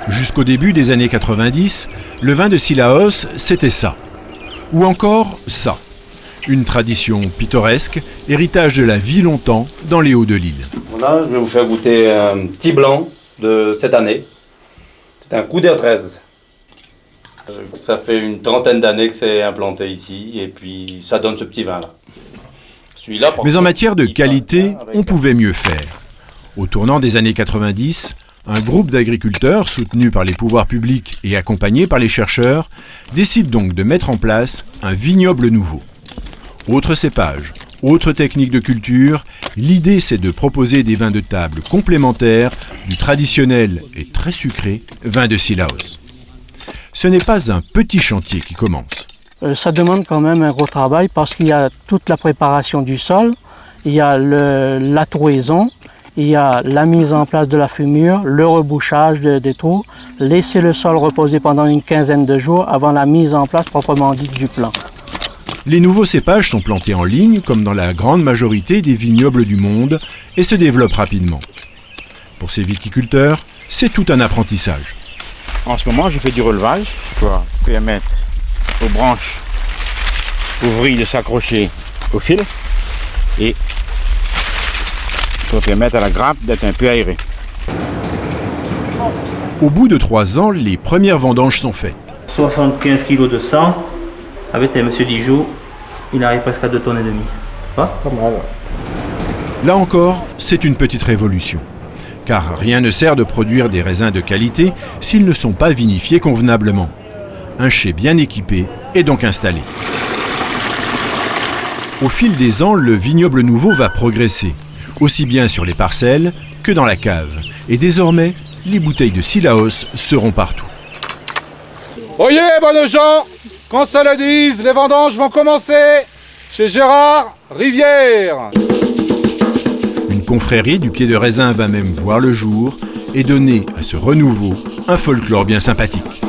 Jusqu'au début des années 90, le vin de Cilaos, c'était ça. Ou encore ça. Une tradition pittoresque, héritage de la vie longtemps dans les Hauts de l'Île. Voilà, je vais vous faire goûter un petit blanc de cette année. C'est un Couder 13. Ça fait une trentaine d'années que c'est implanté ici et puis ça donne ce petit vin-là. Mais en matière de qualité, on pouvait mieux faire. Au tournant des années 90, un groupe d'agriculteurs soutenu par les pouvoirs publics et accompagné par les chercheurs décide donc de mettre en place un vignoble nouveau. Autre cépage, autre technique de culture, l'idée c'est de proposer des vins de table complémentaires du traditionnel et très sucré vin de Cilaos. Ce n'est pas un petit chantier qui commence. Ça demande quand même un gros travail parce qu'il y a toute la préparation du sol, il y a la trouaison, il y a la mise en place de la fumure, le rebouchage des trous, laisser le sol reposer pendant une quinzaine de jours avant la mise en place proprement dite du plant. Les nouveaux cépages sont plantés en ligne comme dans la grande majorité des vignobles du monde et se développent rapidement. Pour ces viticulteurs, c'est tout un apprentissage. En ce moment, je fais du relevage. Je dois permettre aux branches ouvries de s'accrocher au fil et pour permettre à la grappe d'être un peu aérée. Au bout de 3 ans, les premières vendanges sont faites. 75 kg de sang, avec M. Dijoux, il arrive presque à 2,5 tonnes. Pas mal. Là encore, c'est une petite révolution. Car rien ne sert de produire des raisins de qualité s'ils ne sont pas vinifiés convenablement. Un chai bien équipé est donc installé. Au fil des ans, le vignoble nouveau va progresser, aussi bien sur les parcelles que dans la cave. Et désormais, les bouteilles de Cilaos seront partout. Oyez, bonnes gens, quand ça le dise, les vendanges vont commencer chez Gérard Rivière. Une confrérie du pied de raisin va même voir le jour et donner à ce renouveau un folklore bien sympathique.